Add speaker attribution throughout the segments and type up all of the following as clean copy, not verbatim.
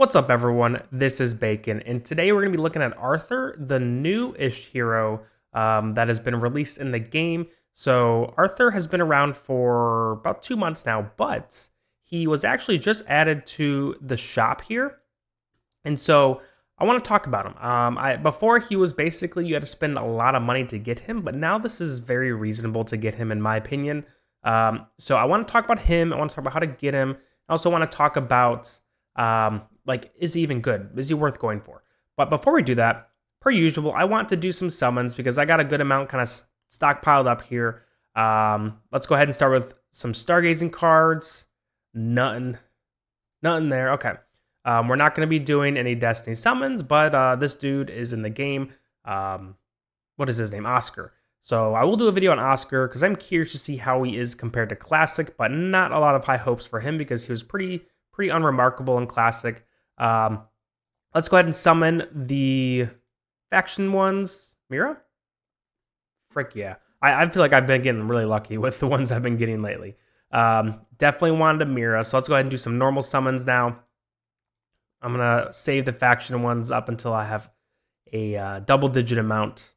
Speaker 1: What's up, everyone? This is Bacon, and today we're going to be looking at Arthur, the new-ish hero that has been released in the game. So Arthur has been around for about 2 months now, but he was actually just added to the shop here, and so I want to talk about him. Before he was basically you had to spend a lot of money to get him, but now this is very reasonable to get him, in my opinion. So I want to talk about him. I want to talk about how to get him. I also want to talk about like, is he even good? Is he worth going for? But before we do that, per usual, I want to do some summons because I got a good amount kind of stockpiled up here. Let's go ahead and start with some stargazing cards. Nothing there. Okay. We're not going to be doing any Destiny summons, but this dude is in the game. What is his name? Oscar. So I will do a video on Oscar because I'm curious to see how he is compared to Classic, but not a lot of high hopes for him because he was pretty unremarkable in Classic. Let's go ahead and summon the faction ones. Mira? Frick yeah. I feel like I've been getting really lucky with the ones I've been getting lately. Definitely wanted a Mira, so let's go ahead and do some normal summons now. I'm going to save the faction ones up until I have a double-digit amount.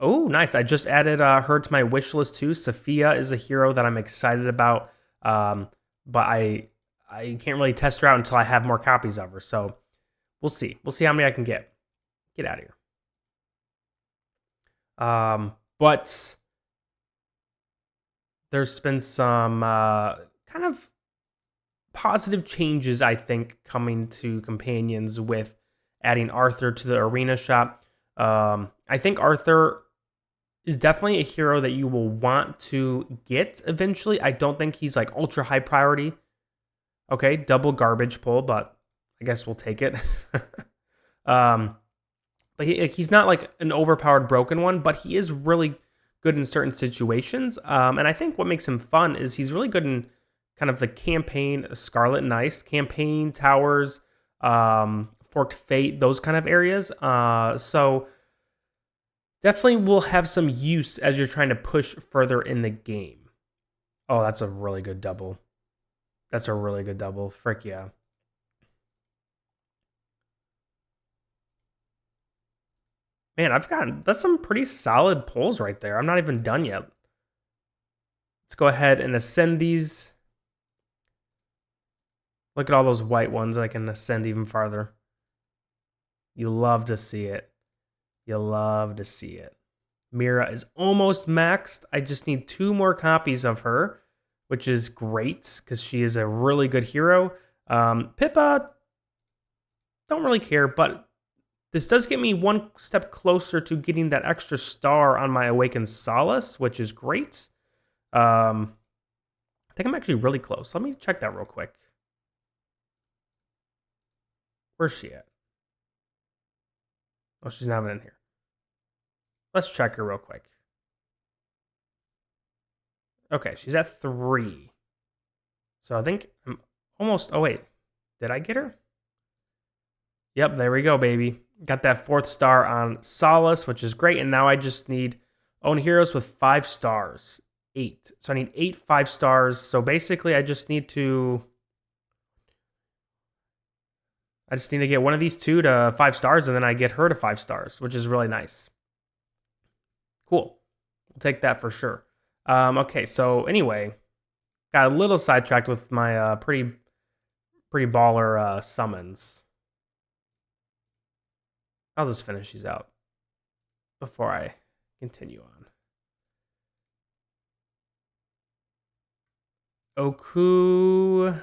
Speaker 1: Oh, nice. I just added her to my wish list too. Sophia is a hero that I'm excited about, but I can't really test her out until I have more copies of her. So we'll see. We'll see how many I can get. Get out of here. But there's been some kind of positive changes, I think, coming to companions with adding Arthur to the arena shop. I think Arthur is definitely a hero that you will want to get eventually. I don't think he's like ultra high priority. Okay, double garbage pull, but I guess we'll take it. But he's not like an overpowered broken one, but he is really good in certain situations. And I think what makes him fun is he's really good in kind of the campaign, Scarlet and Ice, campaign, towers, Forked Fate, those kind of areas. So definitely will have some use as you're trying to push further in the game. Oh, that's a really good double. That's a really good double. Frick yeah. Man, that's some pretty solid pulls right there. I'm not even done yet. Let's go ahead and ascend these. Look at all those white ones. I can ascend even farther. You love to see it. You love to see it. Mira is almost maxed. I just need 2 more copies of her, which is great because she is a really good hero. Pippa, don't really care, but this does get me 1 step closer to getting that extra star on my Awakened Solace, which is great. I think I'm actually really close. Let me check that real quick. Where's she at? Oh, she's not even in here. Let's check her real quick. Okay, she's at 3. So I think I'm almost... Oh, wait. Did I get her? Yep, there we go, baby. Got that 4th star on Solace, which is great. And now I just need own heroes with 5 stars. 8. So I need 8 5 stars. So basically, I just need to get one of these 2 to 5 stars, and then I get her to 5 stars, which is really nice. Cool. We'll take that for sure. Okay, so anyway, got a little sidetracked with my pretty baller summons. I'll just finish these out before I continue on. Oku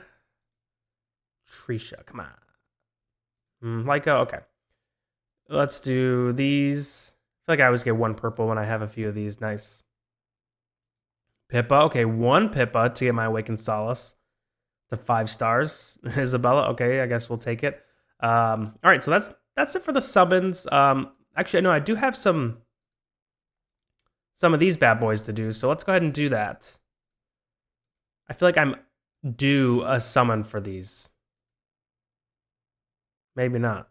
Speaker 1: Trisha, come on. Leica, okay. Let's do these. I feel like I always get 1 purple when I have a few of these. Nice. Pippa, okay, 1 Pippa to get my Awakened Solace to 5 stars. Isabella, okay, I guess we'll take it. All right, so that's it for the summons. Actually, no, I do have some of these bad boys to do, so let's go ahead and do that. I feel like I'm due a summon for these. Maybe not.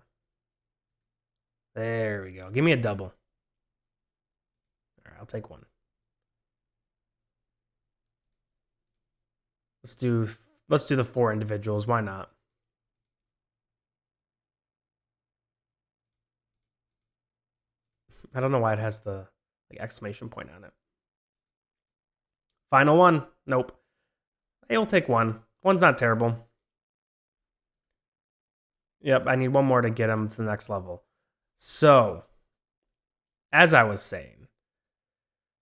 Speaker 1: There we go. Give me a double. All right, I'll take 1. Let's do the 4 individuals. Why not? I don't know why it has the exclamation point on it. Final one. Nope. Hey, we'll take one. One's not terrible. Yep, I need one more to get him to the next level. So, as I was saying,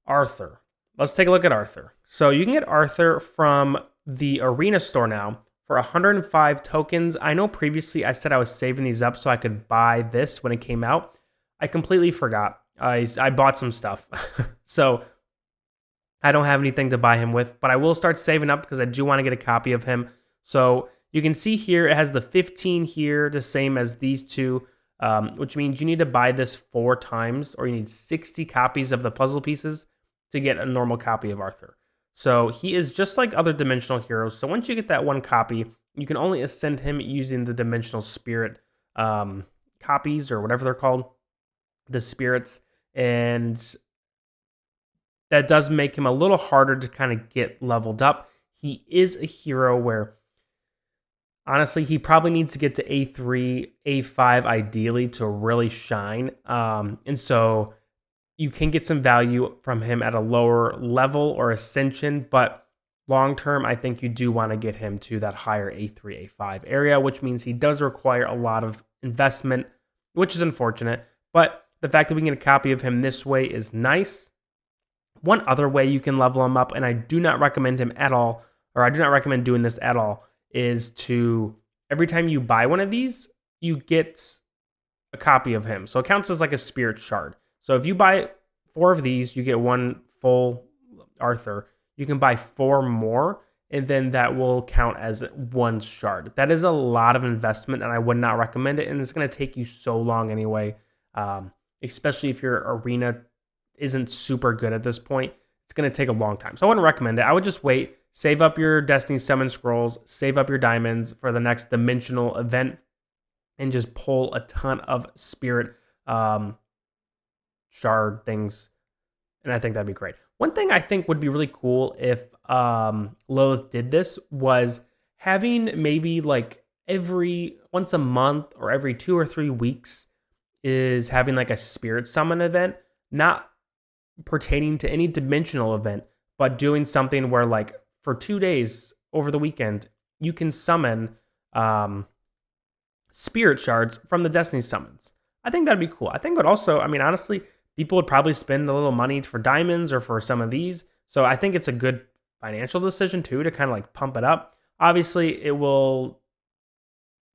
Speaker 1: Arthur. Let's take a look at Arthur. So you can get Arthur from the Arena store now for 105 tokens. I know previously I said I was saving these up so I could buy this when it came out. I completely forgot. I bought some stuff. So I don't have anything to buy him with, but I will start saving up because I do want to get a copy of him. So you can see here, it has the 15 here, the same as these two, which means you need to buy this 4 times, or you need 60 copies of the puzzle pieces to get a normal copy of Arthur. So he is just like other dimensional heroes. So once you get that one copy, you can only ascend him using the dimensional spirit copies, or whatever they're called, the spirits. And that does make him a little harder to kind of get leveled up. He is a hero where, honestly, he probably needs to get to A3, A5 ideally to really shine. And so you can get some value from him at a lower level or ascension, but long term, I think you do want to get him to that higher A3, A5 area, which means he does require a lot of investment, which is unfortunate. But the fact that we can get a copy of him this way is nice. One other way you can level him up, and I do not recommend him at all, or I do not recommend doing this at all, is to, every time you buy one of these, you get a copy of him. So it counts as like a spirit shard. So if you buy 4 of these, you get 1 full Arthur. You can buy 4 more, and then that will count as 1 shard. That is a lot of investment, and I would not recommend it, and it's going to take you so long anyway, especially if your arena isn't super good at this point. It's going to take a long time. So I wouldn't recommend it. I would just wait, save up your Destiny Summon Scrolls, save up your diamonds for the next dimensional event, and just pull a ton of spirit shard things. And I think that'd be great. One thing I think would be really cool if Lilith did this was having maybe like once a month or every 2 or 3 weeks is having like a spirit summon event, not pertaining to any dimensional event, but doing something where like for 2 days over the weekend, you can summon spirit shards from the Destiny summons. I think that'd be cool. I think it would also, I mean, honestly, people would probably spend a little money for diamonds or for some of these. So I think it's a good financial decision too, to kind of like pump it up. Obviously, it will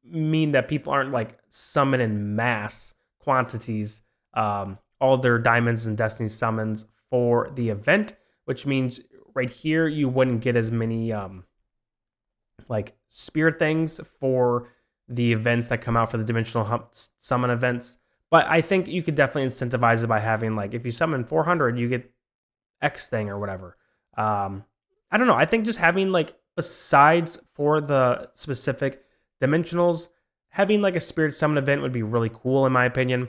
Speaker 1: mean that people aren't like summoning mass quantities, all their diamonds and Destiny summons for the event, which means right here you wouldn't get as many like spirit things for the events that come out for the dimensional summon events. But I think you could definitely incentivize it by having, like, if you summon 400, you get X thing or whatever. I don't know. I think just having, like, besides for the specific dimensionals, having like a spirit summon event would be really cool in my opinion.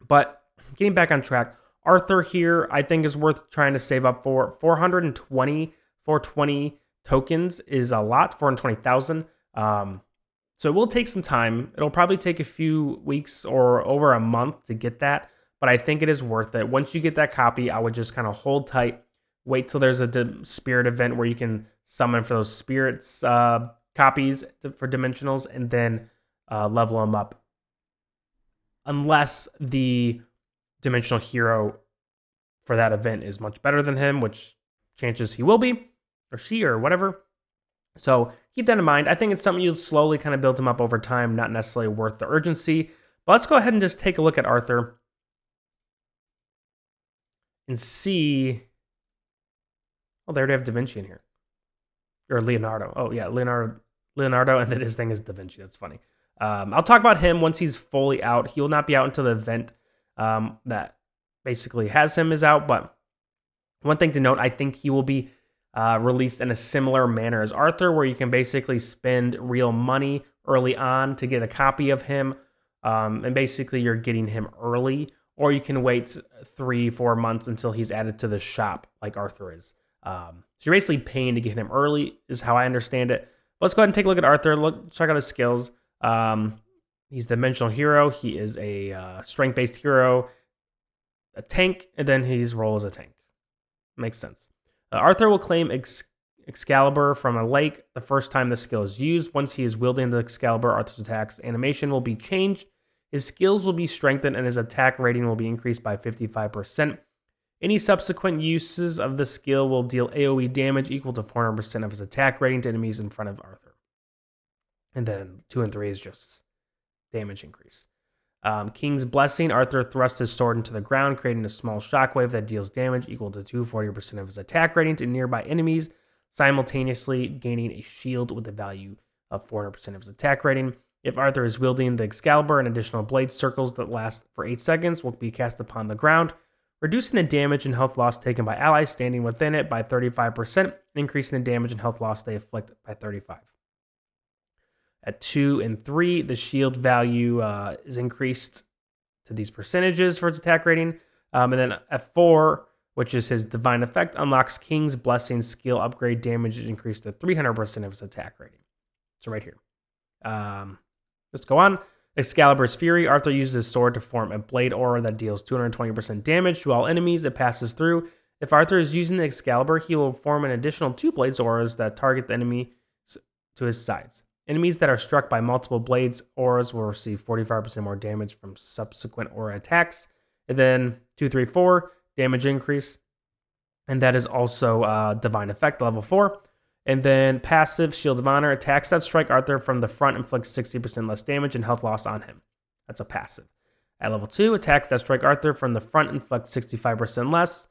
Speaker 1: But getting back on track, Arthur here I think is worth trying to save up for. 420 tokens is a lot, 420,000. So it will take some time. It'll probably take a few weeks or over a month to get that, but I think it is worth it. Once you get that copy, I would just kind of hold tight, wait till there's a spirit event where you can summon for those spirits copies for dimensionals, and then level them up. Unless the dimensional hero for that event is much better than him, which chances he will be, or she, or whatever. So keep that in mind. I think it's something you'll slowly kind of build him up over time, not necessarily worth the urgency. But let's go ahead and just take a look at Arthur and see. Oh, they already have Da Vinci in here. Or Leonardo. Oh, yeah, Leonardo, and then his thing is Da Vinci. That's funny. I'll talk about him once he's fully out. He will not be out until the event that basically has him is out. But one thing to note, I think he will be released in a similar manner as Arthur, where you can basically spend real money early on to get a copy of him. And basically you're getting him early, or you can wait 3-4 months until he's added to the shop like Arthur is. So you're basically paying to get him early is how I understand it. Let's go ahead and take a look at Arthur. Check out his skills. He's the dimensional hero. He is a strength-based hero. a tank, and then his role as a tank. Makes sense. Arthur will claim Excalibur from a lake the first time the skill is used. Once he is wielding the Excalibur, Arthur's attacks animation will be changed. His skills will be strengthened, and his attack rating will be increased by 55%. Any subsequent uses of the skill will deal AoE damage equal to 400% of his attack rating to enemies in front of Arthur. And then 2 and 3 is just damage increase. King's Blessing. Arthur thrusts his sword into the ground, creating a small shockwave that deals damage equal to 240% of his attack rating to nearby enemies, simultaneously gaining a shield with the value of 400% of his attack rating. If Arthur is wielding the Excalibur, an additional blade circles that last for 8 seconds will be cast upon the ground, reducing the damage and health loss taken by allies standing within it by 35%, and increasing the damage and health loss they inflict by 35%. At 2 and 3, the shield value is increased to these percentages for its attack rating. And then at 4, which is his Divine Effect, unlocks King's Blessing skill upgrade. Damage is increased to 300% of his attack rating. So right here. Let's go on. Excalibur's Fury. Arthur uses his sword to form a blade aura that deals 220% damage to all enemies it passes through. If Arthur is using the Excalibur, he will form an additional 2 blades auras that target the enemy to his sides. Enemies that are struck by multiple blades auras will receive 45% more damage from subsequent aura attacks. And then 2, 3, 4, damage increase. And that is also Divine Effect, level 4. And then passive, Shield of Honor. Attacks that strike Arthur from the front inflict 60% less damage and health loss on him. That's a passive. At level 2, attacks that strike Arthur from the front inflict 65% less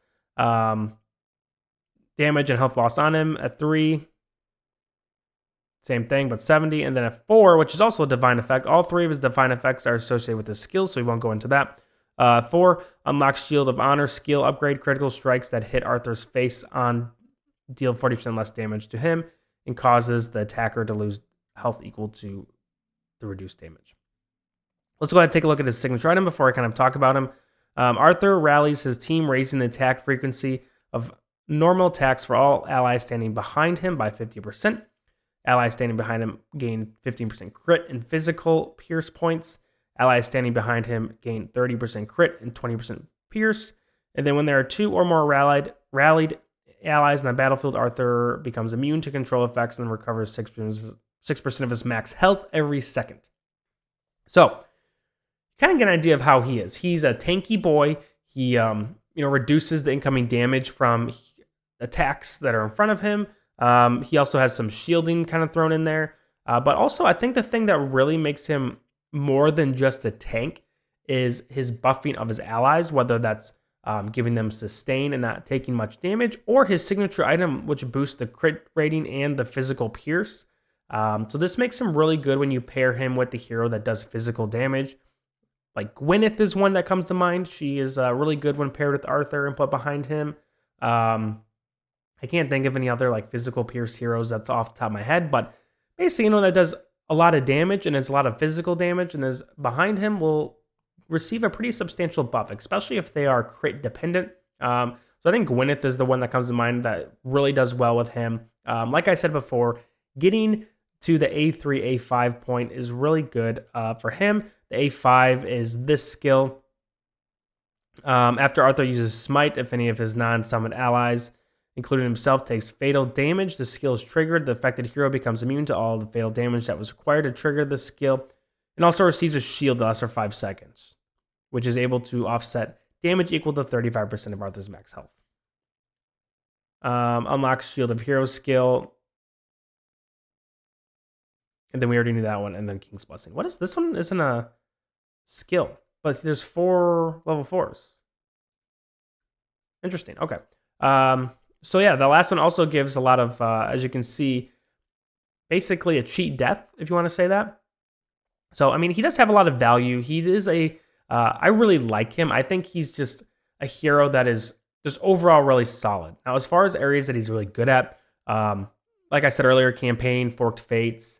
Speaker 1: damage and health loss on him. At 3, same thing, but 70. And then at 4, which is also a Divine Effect, all 3 of his Divine Effects are associated with his skills, so we won't go into that. 4, unlocks Shield of Honor skill upgrade. Critical strikes that hit Arthur's face on deal 40% less damage to him and causes the attacker to lose health equal to the reduced damage. Let's go ahead and take a look at his signature item before I kind of talk about him. Arthur rallies his team, raising the attack frequency of normal attacks for all allies standing behind him by 50%. Allies standing behind him gain 15% crit and physical pierce points. Allies standing behind him gain 30% crit and 20% pierce. And then when there are 2 or more rallied allies in the battlefield, Arthur becomes immune to control effects and recovers 6% of his max health every second. So, kind of get an idea of how he is. He's a tanky boy. He reduces the incoming damage from attacks that are in front of him. He also has some shielding kind of thrown in there. But also, I think the thing that really makes him more than just a tank is his buffing of his allies, whether that's giving them sustain and not taking much damage, or his signature item, which boosts the crit rating and the physical pierce. So this makes him really good when you pair him with the hero that does physical damage. Like Gwyneth is one that comes to mind. She is really good when paired with Arthur and put behind him. I can't think of any other like physical pierce heroes that's off the top of my head, but basically, that does a lot of damage and it's a lot of physical damage, and is behind him will receive a pretty substantial buff, especially if they are crit dependent. So I think Gwyneth is the one that comes to mind that really does well with him. Like I said before, getting to the A3, A5 point is really good for him. The A5 is this skill. After Arthur uses Smite, if any of his non-summoned allies, including himself, takes fatal damage, the skill is triggered. The affected hero becomes immune to all the fatal damage that was required to trigger the skill, and also receives a shield that lasts for 5 seconds, which is able to offset damage equal to 35% of Arthur's max health. Unlocks Shield of Heroes skill. And then we already knew that one, and then King's Blessing. What is this one? Isn't a skill, but there's 4 level 4s. Interesting. Okay. So yeah, the last one also gives a lot of, as you can see, basically a cheat death, if you want to say that. So, I mean, he does have a lot of value. He is I really like him. I think he's just a hero that is just overall really solid. Now, as far as areas that he's really good at, like I said earlier, campaign, Forked Fates,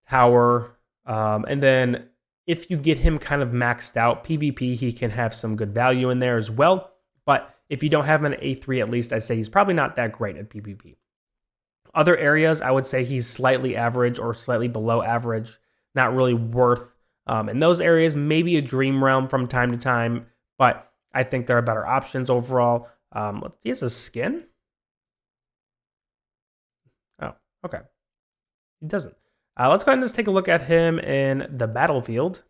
Speaker 1: Tower, and then if you get him kind of maxed out, PvP, he can have some good value in there as well. But if you don't have him at A3 at least, I'd say he's probably not that great at PvP. Other areas, I would say he's slightly average or slightly below average, not really worth. In those areas, maybe a Dream Realm from time to time, but I think there are better options overall. He has a skin? Oh, okay. He doesn't. Let's go ahead and just take a look at him in the battlefield.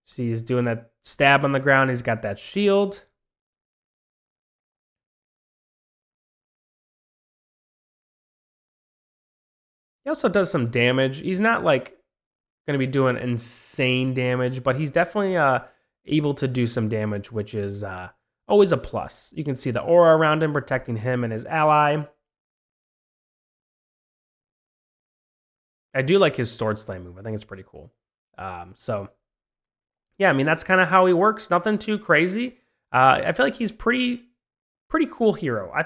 Speaker 1: See, he's doing that stab on the ground. He's got that shield. He also does some damage. He's not like going to be doing insane damage, but he's definitely able to do some damage, which is always a plus. You can see the aura around him protecting him and his ally. I do like his sword slam move. I think it's pretty cool. So, yeah, I mean, that's kind of how he works. Nothing too crazy. I feel like he's pretty cool hero. I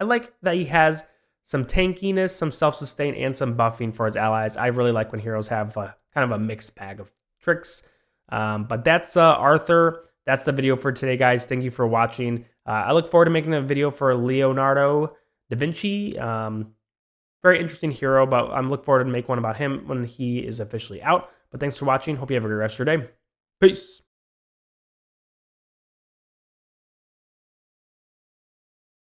Speaker 1: like that he has some tankiness, some self-sustain, and some buffing for his allies. I really like when heroes have kind of a mixed bag of tricks. But that's Arthur. That's the video for today, guys. Thank you for watching. I look forward to making a video for Leonardo da Vinci. Very interesting hero, but I'm looking forward to make one about him when he is officially out. But thanks for watching. Hope you have a great rest of your day. Peace.